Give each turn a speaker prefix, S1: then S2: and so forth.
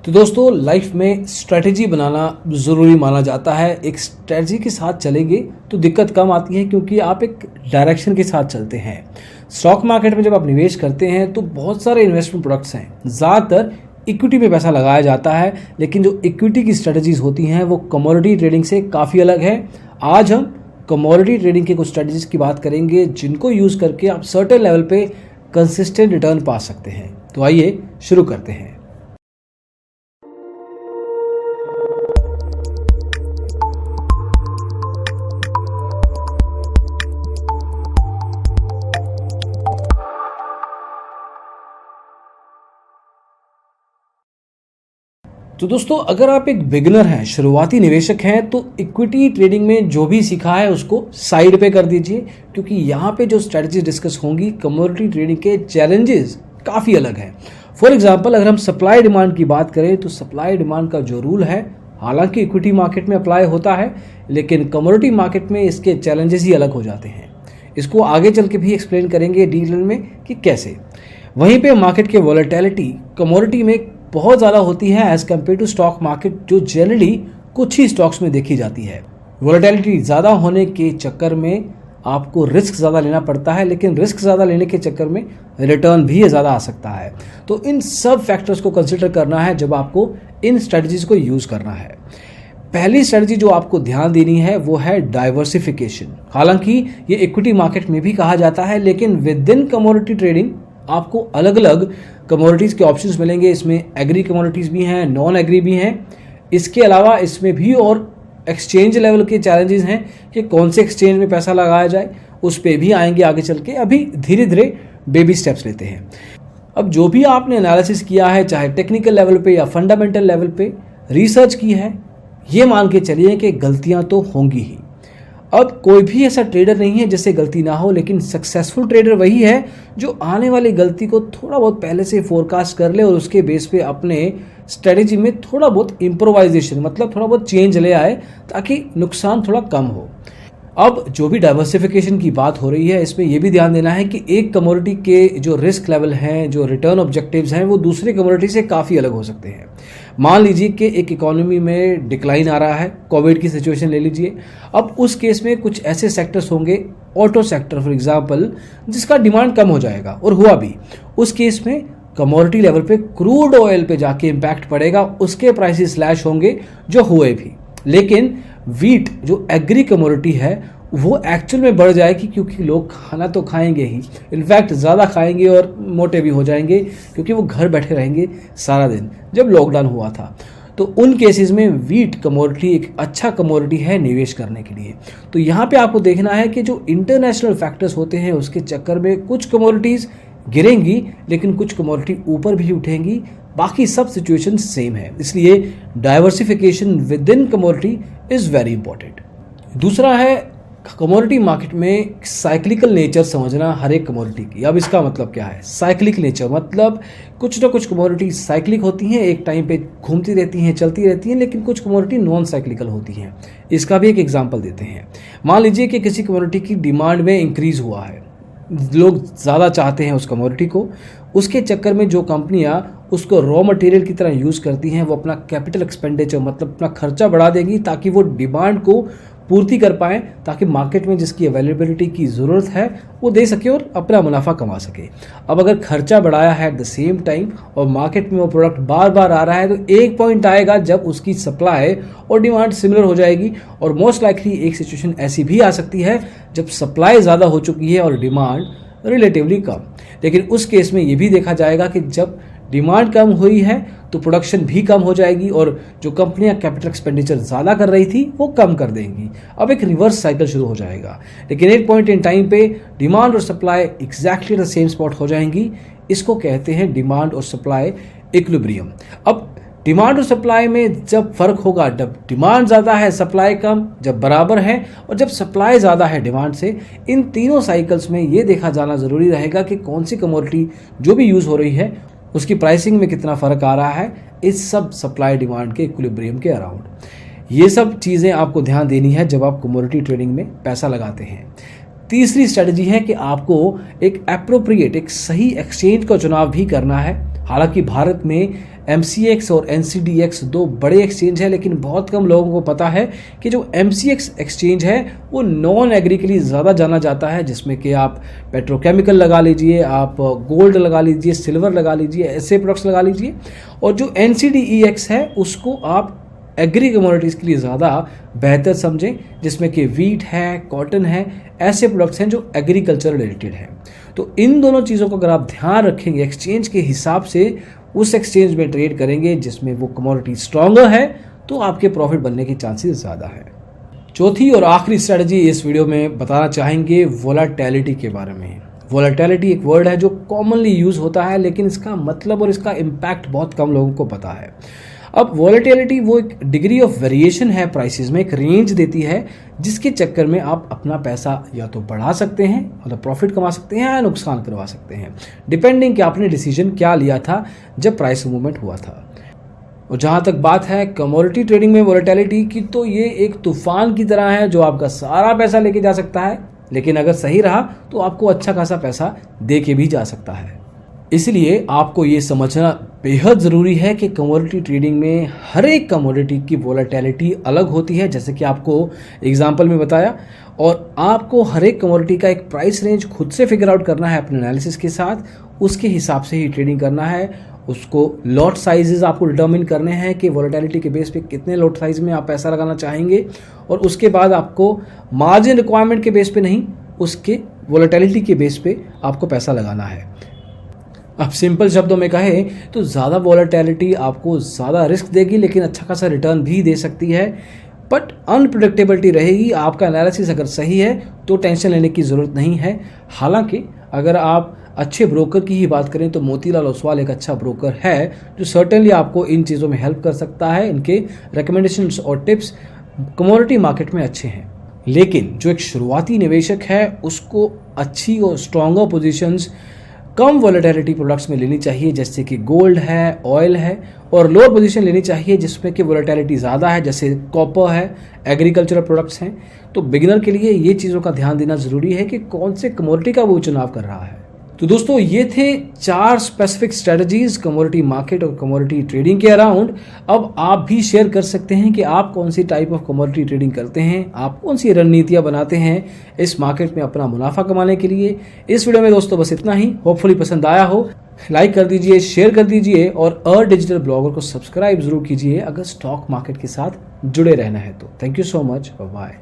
S1: तो दोस्तों लाइफ में स्ट्रेटेजी बनाना ज़रूरी माना जाता है। एक स्ट्रेटजी के साथ चलेंगे तो दिक्कत कम आती है क्योंकि आप एक डायरेक्शन के साथ चलते हैं। स्टॉक मार्केट में जब आप निवेश करते हैं तो बहुत सारे इन्वेस्टमेंट प्रोडक्ट्स हैं। ज़्यादातर इक्विटी में पैसा लगाया जाता है, लेकिन जो इक्विटी की स्ट्रेटजीज होती हैं वो कमोडिटी ट्रेडिंग से काफ़ी अलग है। आज हम कमोडिटी ट्रेडिंग के कुछ स्ट्रेटजीज की बात करेंगे जिनको यूज़ करके आप सर्टेन लेवल पे कंसिस्टेंट रिटर्न पा सकते हैं। तो आइए शुरू करते हैं। तो दोस्तों अगर आप एक बिगिनर हैं, शुरुआती निवेशक हैं, तो इक्विटी ट्रेडिंग में जो भी सीखा है उसको साइड पे कर दीजिए, क्योंकि यहाँ पे जो स्ट्रेटजी डिस्कस होंगी कमोडिटी ट्रेडिंग के चैलेंजेस काफ़ी अलग हैं। फॉर एग्जांपल अगर हम सप्लाई डिमांड की बात करें तो सप्लाई डिमांड का जो रूल है हालांकि इक्विटी मार्केट में अप्लाई होता है, लेकिन कमोडिटी मार्केट में इसके चैलेंजेस ही अलग हो जाते हैं। इसको आगे चल के भी एक्सप्लेन करेंगे डिटेल में कि कैसे। वहीं पे मार्केट के वॉलेटिलिटी कमोडिटी में बहुत ज़्यादा होती है as compared to stock market, जो जनरली कुछ ही स्टॉक्स में देखी जाती है। वॉलेटिलिटी ज़्यादा होने के चक्कर में आपको रिस्क ज़्यादा लेना पड़ता है, लेकिन रिस्क ज़्यादा लेने के चक्कर में रिटर्न भी ज़्यादा आ सकता है। तो इन सब फैक्टर्स को कंसिडर करना है जब आपको इन स्ट्रेटजीज़ को यूज़ करना है। पहली स्ट्रेटजी जो आपको ध्यान देनी है वो है डाइवर्सिफिकेशन। हालांकि ये इक्विटी मार्केट में भी कहा जाता है, लेकिन विद इन कमोडिटी ट्रेडिंग आपको अलग अलग कमोडिटीज़ के ऑप्शंस मिलेंगे। इसमें एग्री कमोडिटीज़ भी हैं, नॉन एग्री भी हैं। इसके अलावा इसमें भी और एक्सचेंज लेवल के चैलेंजेस हैं कि कौन से एक्सचेंज में पैसा लगाया जाए, उस पर भी आएंगे आगे चल के। अभी धीरे धीरे बेबी स्टेप्स लेते हैं। अब जो भी आपने एनालिसिस किया है, चाहे टेक्निकल लेवल पे या फंडामेंटल लेवल पे रिसर्च की है, ये मान के चलिए कि गलतियाँ तो होंगी ही। अब कोई भी ऐसा ट्रेडर नहीं है जिससे गलती ना हो, लेकिन सक्सेसफुल ट्रेडर वही है जो आने वाली गलती को थोड़ा बहुत पहले से फोरकास्ट कर ले और उसके बेस पे अपने स्ट्रेटेजी में थोड़ा बहुत इम्प्रोवाइजेशन, मतलब थोड़ा बहुत चेंज ले आए ताकि नुकसान थोड़ा कम हो। अब जो भी डाइवर्सिफिकेशन की बात हो रही है, इसमें यह भी ध्यान देना है कि एक कमोडिटी के जो रिस्क लेवल हैं, जो रिटर्न ऑब्जेक्टिव्स हैं, वो दूसरे कमोडिटी से काफ़ी अलग हो सकते हैं। मान लीजिए कि एक इकोनॉमी में डिक्लाइन आ रहा है, कोविड की सिचुएशन ले लीजिए। अब उस केस में कुछ ऐसे सेक्टर्स होंगे, ऑटो सेक्टर फॉर एग्जांपल, जिसका डिमांड कम हो जाएगा और हुआ भी। उस केस में कमोडिटी लेवल पे क्रूड ऑयल पे जाके इम्पैक्ट पड़ेगा, उसके प्राइसेस स्लैश होंगे जो हुए भी। लेकिन वीट जो एग्री कमोडिटी है वो एक्चुअल में बढ़ जाएगी, क्योंकि लोग खाना तो खाएंगे ही, इनफैक्ट ज़्यादा खाएंगे और मोटे भी हो जाएंगे, क्योंकि वो घर बैठे रहेंगे सारा दिन जब लॉकडाउन हुआ था। तो उन केसेस में वीट कमोडिटी एक अच्छा कमोडिटी है निवेश करने के लिए। तो यहाँ पे आपको देखना है कि जो इंटरनेशनल फैक्टर्स होते हैं उसके चक्कर में कुछ कमोडिटीज़ गिरेंगी, लेकिन कुछ कमोडिटी ऊपर भी उठेंगी, बाकी सब सिचुएशन सेम है। इसलिए diversification with in commodity is very important. दूसरा है कमोडिटी मार्केट में साइक्लिकल नेचर समझना हर एक कमोडिटी की। अब इसका मतलब क्या है? साइक्लिक नेचर मतलब कुछ ना कुछ कमोडिटी साइक्लिक होती हैं, एक टाइम पे घूमती रहती हैं, चलती रहती हैं, लेकिन कुछ कमोडिटी नॉन साइक्लिकल होती हैं। इसका भी एक एग्जांपल देते हैं। मान लीजिए कि किसी कमोडिटी की डिमांड में इंक्रीज हुआ है, लोग ज़्यादा चाहते हैं उस कमोडिटी को, उसके चक्कर में जो कंपनियां उसको रॉ मटेरियल की तरह यूज़ करती हैं वो अपना कैपिटल एक्सपेंडिचर, मतलब अपना खर्चा बढ़ा देंगी ताकि वो डिमांड को पूर्ति कर पाएँ, ताकि मार्केट में जिसकी अवेलेबिलिटी की ज़रूरत है वो दे सके और अपना मुनाफा कमा सके। अब अगर खर्चा बढ़ाया है एट द सेम टाइम और मार्केट में वो प्रोडक्ट बार बार आ रहा है, तो एक पॉइंट आएगा जब उसकी सप्लाई और डिमांड सिमिलर हो जाएगी, और मोस्ट लाइकली एक सिचुएशन ऐसी भी आ सकती है जब सप्लाई ज़्यादा हो चुकी है और डिमांड रिलेटिवली कम। लेकिन उस केस में ये भी देखा जाएगा कि जब डिमांड कम हुई है तो प्रोडक्शन भी कम हो जाएगी और जो कंपनियां कैपिटल एक्सपेंडिचर ज़्यादा कर रही थी वो कम कर देंगी। अब एक रिवर्स साइकिल शुरू हो जाएगा, लेकिन एक पॉइंट इन टाइम पे डिमांड और supply exactly the same spot हो जाएंगी। इसको कहते हैं डिमांड और सप्लाई इक्विलिब्रियम। अब डिमांड और सप्लाई में जब फर्क होगा, जब डिमांड ज़्यादा है सप्लाई कम, जब बराबर है और जब सप्लाई ज़्यादा है डिमांड से, इन तीनों साइकिल्स में ये देखा जाना ज़रूरी रहेगा कि कौन सी कमोडिटी जो भी यूज़ हो रही है उसकी प्राइसिंग में कितना फ़र्क आ रहा है, इस सब सप्लाई डिमांड के इक्विलिब्रियम के अराउंड। ये सब चीज़ें आपको ध्यान देनी है जब आप कमोडिटी ट्रेडिंग में पैसा लगाते हैं। तीसरी स्ट्रेटजी है कि आपको एक एप्रोप्रिएट, एक सही एक्सचेंज का चुनाव भी करना है। हालांकि भारत में MCX और NCDX दो बड़े एक्सचेंज है, लेकिन बहुत कम लोगों को पता है कि जो MCX एक्सचेंज है वो नॉन एग्री के लिए ज़्यादा जाना जाता है, जिसमें कि आप पेट्रोकेमिकल लगा लीजिए, आप गोल्ड लगा लीजिए, सिल्वर लगा लीजिए, ऐसे प्रोडक्ट्स लगा लीजिए। और जो NCDEX है उसको आप एग्री कमोडिटीज़ के लिए ज़्यादा बेहतर समझें, जिसमें कि वीट है, कॉटन है, ऐसे प्रोडक्ट्स हैं जो एग्रीकल्चर रिलेटेड हैं। तो इन दोनों चीज़ों को अगर आप ध्यान रखेंगे, एक्सचेंज के हिसाब से उस एक्सचेंज में ट्रेड करेंगे जिसमें वो कमोडिटी स्ट्रॉन्गर है, तो आपके प्रॉफिट बनने की चांसेस ज़्यादा है। चौथी और आखिरी स्ट्रेटजी इस वीडियो में बताना चाहेंगे वोलेटिलिटी के बारे में। वोलेटिलिटी एक वर्ड है जो कॉमनली यूज़ होता है, लेकिन इसका मतलब और इसका इम्पैक्ट बहुत कम लोगों को पता है। अब वोलेटिलिटी वो एक डिग्री ऑफ वेरिएशन है प्राइसेस में, एक रेंज देती है जिसके चक्कर में आप अपना पैसा या तो बढ़ा सकते हैं, मतलब प्रॉफिट कमा सकते हैं, या नुकसान करवा सकते हैं, डिपेंडिंग कि आपने डिसीजन क्या लिया था जब प्राइस मूवमेंट हुआ था। और जहाँ तक बात है कमोडिटी ट्रेडिंग में वोलेटिलिटी की, तो ये एक तूफान की तरह है जो आपका सारा पैसा लेके जा सकता है, लेकिन अगर सही रहा तो आपको अच्छा खासा पैसा दे के भी जा सकता है। इसलिए आपको ये समझना बेहद ज़रूरी है कि कमोडिटी ट्रेडिंग में हर एक कमोडिटी की वोलेटिलिटी अलग होती है, जैसे कि आपको एग्जांपल में बताया, और आपको हर एक कमोडिटी का एक प्राइस रेंज खुद से फिगर आउट करना है अपने एनालिसिस के साथ, उसके हिसाब से ही ट्रेडिंग करना है। उसको लॉट साइजेस आपको डिटर्मिन करने हैं कि वोलेटिलिटी के बेस पे कितने लॉट साइज में आप पैसा लगाना चाहेंगे, और उसके बाद आपको मार्जिन रिक्वायरमेंट के बेस पे नहीं, उसके वोलेटिलिटी के बेस पे आपको पैसा लगाना है। अब सिंपल शब्दों में कहें तो ज़्यादा वोलेटिलिटी आपको ज़्यादा रिस्क देगी, लेकिन अच्छा खासा रिटर्न भी दे सकती है, बट अनप्रेडिक्टेबिलिटी रहेगी। आपका एनालिसिस अगर सही है तो टेंशन लेने की ज़रूरत नहीं है। हालांकि अगर आप अच्छे ब्रोकर की ही बात करें तो मोतीलाल ओसवाल एक अच्छा ब्रोकर है जो सर्टेनली आपको इन चीज़ों में हेल्प कर सकता है। इनके रिकमेंडेशंस और टिप्स कमोडिटी मार्केट में अच्छे हैं, लेकिन जो एक शुरुआती निवेशक है उसको अच्छी और स्ट्रॉन्गर पोजीशंस कम वोलेटिलिटी प्रोडक्ट्स में लेनी चाहिए, जैसे कि गोल्ड है, ऑयल है, और लोअर पोजीशन लेनी चाहिए जिसमें कि वोलेटिलिटी ज़्यादा है, जैसे कॉपर है, एग्रीकल्चरल प्रोडक्ट्स हैं। तो बिगिनर के लिए ये चीज़ों का ध्यान देना ज़रूरी है कि कौन से कमोडिटी का वो चुनाव कर रहा है। तो दोस्तों ये थे 4 स्पेसिफिक स्ट्रेटजीज कमोडिटी मार्केट और कमोडिटी ट्रेडिंग के अराउंड। अब आप भी शेयर कर सकते हैं कि आप कौन सी टाइप ऑफ कमोडिटी ट्रेडिंग करते हैं, आप कौन सी रणनीतियां बनाते हैं इस मार्केट में अपना मुनाफा कमाने के लिए। इस वीडियो में दोस्तों बस इतना ही, होपफुली पसंद आया हो। लाइक कर दीजिए, शेयर कर दीजिए, और डिजिटल ब्लॉगर को सब्सक्राइब जरूर कीजिए अगर स्टॉक मार्केट के साथ जुड़े रहना है तो। Thank you so much, bye.